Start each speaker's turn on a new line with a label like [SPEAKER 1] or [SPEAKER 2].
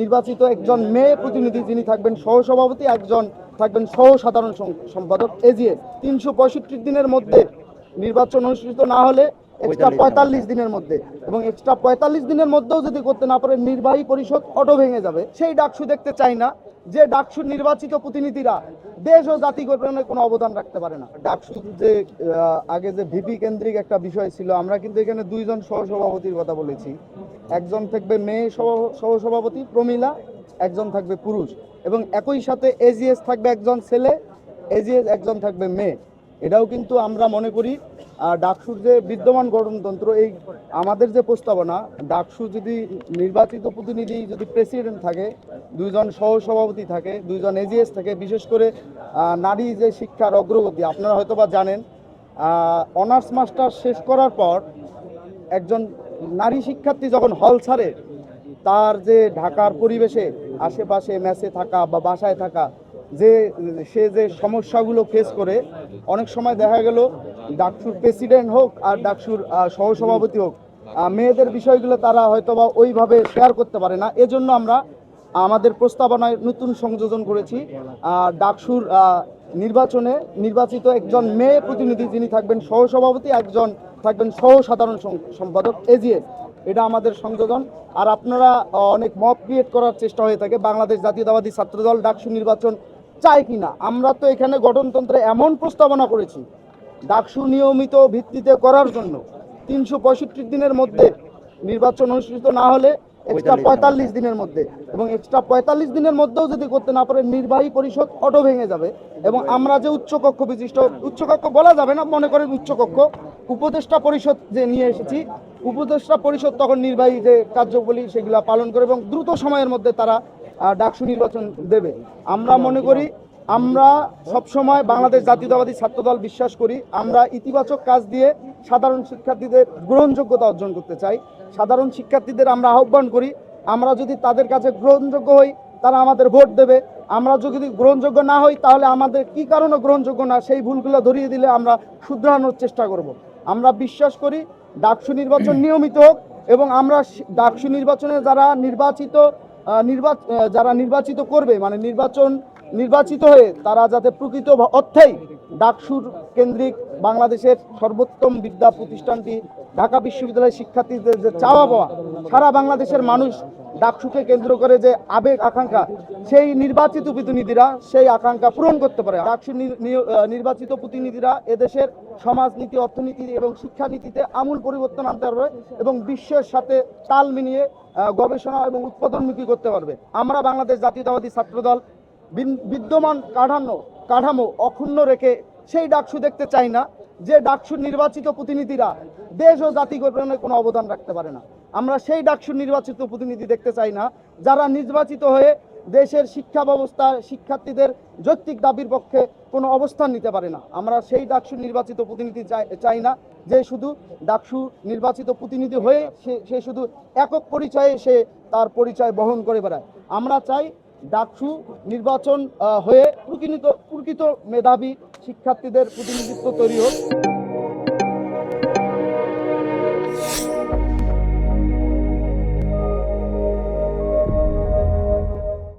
[SPEAKER 1] নির্বাচিত একজন মেয়ে প্রতিনিধি যিনি থাকবেন সহসভাপতি, একজন থাকবেন সহ সাধারণ সম্পাদক। এজিএস 365 দিনের মধ্যে নির্বাচন অনুষ্ঠিত না হলে এক্সট্রা 45 দিনের মধ্যে, এবং এক্সট্রা 45 দিনের মধ্যেও যদি করতে না পারে নির্বাহী পরিষদ অটো ভেঙে যাবে। সেই ডাকসু দেখতে চাই না যে ডাকসুর নির্বাচিত প্রতিনিধিরা দেশ ও জাতি গঠনে কোনো অবদান রাখতে পারে না। ডাকসু যে আগে যে ভিপি কেন্দ্রিক একটা বিষয় ছিল, আমরা কিন্তু এখানে দুইজন সহসভাপতির কথা বলেছি। একজন থাকবে মেয়ে সহসভাপতি প্রমীলা, একজন থাকবে পুরুষ, এবং একই সাথে এজিএস থাকবে একজন ছেলে, এজিএস একজন থাকবে মেয়ে। এটাও কিন্তু আমরা মনে করি ডাকসুর যে বিদ্যমান গঠনতন্ত্র, এই আমাদের যে প্রস্তাবনা, ডাকসু যদি নির্বাচিত প্রতিনিধি যদি প্রেসিডেন্ট থাকে, দুইজন সহসভাপতি থাকে, দুইজন এজিএস থাকে, বিশেষ করে নারী যে শিক্ষার অগ্রগতি আপনারা হয়তো বা জানেন, অনার্স মাস্টার শেষ করার পর একজন নারী শিক্ষার্থী যখন হল ছাড়ে, তার যে ঢাকার পরিবেশে আশেপাশে মেসে থাকা বা বাসায় থাকা সে যে সমস্যাগুলো ফেস করে, অনেক সময় দেখা গেল ডাকসুর প্রেসিডেন্ট হোক আর ডাকসুর সহসভাপতি হোক, মেয়েদের বিষয়গুলো তারা হয়তোবা ওইভাবে শেয়ার করতে পারে না। এজন্য আমরা আমাদের প্রস্তাবনায় নতুন সংযোজন করেছি। ডাকসুর নির্বাচনে নির্বাচিত একজন মেয়ে প্রতিনিধি যিনি থাকবেন সহসভাপতি, একজন থাকবেন সহ সাধারণ সম্পাদক। এজিএস এটা আমাদের সংযোজন। আর আপনারা অনেক মব ক্রিয়েট করার চেষ্টা হয়ে থাকে, বাংলাদেশ জাতীয়তাবাদী ছাত্রদল ডাকসু নির্বাচন চায় কিনা। আমরা তো এখানে গঠনতন্ত্রে এমন প্রস্তাবনা করেছি ডাকসু নিয়মিত ভিত্তিতে করার জন্য 365 দিনের মধ্যে নির্বাচন অনুষ্ঠিত না হলে এক্সট্রা 45 দিনের মধ্যে, এবং এক্সট্রা 45 দিনের মধ্যেও যদি করতে না পারে নির্বাহী পরিষদ অটো ভেঙে যাবে। এবং আমরা যে উচ্চকক্ষ বিশিষ্ট, উচ্চকক্ষ বলা যাবে না, মনে করেন উচ্চকক্ষ উপদেষ্টা পরিষদ যে নিয়ে এসেছি, উপদেষ্টা পরিষদ তখন নির্বাহী যে কার্যবলী সেগুলো পালন করে এবং দ্রুত সময়ের মধ্যে তারা ডাকসু নির্বাচন দেবে। আমরা মনে করি, আমরা সবসময় বাংলাদেশ জাতীয়তাবাদী ছাত্রদল বিশ্বাস করি, আমরা ইতিবাচক কাজ দিয়ে সাধারণ শিক্ষার্থীদের গ্রহণযোগ্যতা অর্জন করতে চাই। সাধারণ শিক্ষার্থীদের আমরা আহ্বান করি, আমরা যদি তাদের কাছে গ্রহণযোগ্য হই তারা আমাদের ভোট দেবে। আমরা যদি গ্রহণযোগ্য না হই তাহলে আমাদের কি কারণে গ্রহণযোগ্য না সেই ভুলগুলো ধরিয়ে দিলে আমরা শুধরানোর চেষ্টা করব। আমরা বিশ্বাস করি ডাকসু নির্বাচন নিয়মিত হোক, এবং আমরা ডাকসু নির্বাচনে যারা নির্বাচিত করবে, মানে নির্বাচিত হয়ে তারা যাতে প্রকৃত অর্থেই ডাকসুর কেন্দ্রিক বাংলাদেশের সর্বোত্তম বিদ্যা প্রতিষ্ঠানটি ঢাকা বিশ্ববিদ্যালয়ের শিক্ষার্থীদের যে চাওয়া পাওয়া, সারা বাংলাদেশের মানুষ ডাকসুকে কেন্দ্র করে যে আবেগ আকাঙ্ক্ষা, সেই নির্বাচিত প্রতিনিধিরা সেই আকাঙ্ক্ষা পূরণ করতে পারে। ডাকসু নির্বাচিত প্রতিনিধিরা এদেশের সমাজনীতি, অর্থনীতি এবং শিক্ষানীতিতে আমূল পরিবর্তন আনতে পারবে এবং বিশ্বের সাথে তাল মিলিয়ে গবেষণা এবং উৎপাদনমুখী করতে পারবে। আমরা বাংলাদেশ জাতীয়তাবাদী ছাত্রদল বিদ্যমান কাঠামো অক্ষুণ্ণ রেখে সেই ডাকসু দেখতে চাই না যে ডাকসুর নির্বাচিত প্রতিনিধিরা দেশ ও জাতি গঠনে কোনো অবদান রাখতে পারে না। আমরা সেই ডাকসুর নির্বাচিত প্রতিনিধি দেখতে চাই না যারা নির্বাচিত হয়ে দেশের শিক্ষা ব্যবস্থা, শিক্ষার্থীদের যৌক্তিক দাবির পক্ষে কোনো অবস্থান নিতে পারে না। আমরা সেই ডাকসুর নির্বাচিত প্রতিনিধি চাই না যে শুধু ডাকসু নির্বাচিত প্রতিনিধি হয়ে সে শুধু একক পরিচয়ে সে তার পরিচয় বহন করে বেড়ায়। আমরা চাই ডাকসু নির্বাচন হয়ে প্রকৃত মেধাবী শিক্ষার্থীদের প্রতিনিধিত্ব তৈরি হোক।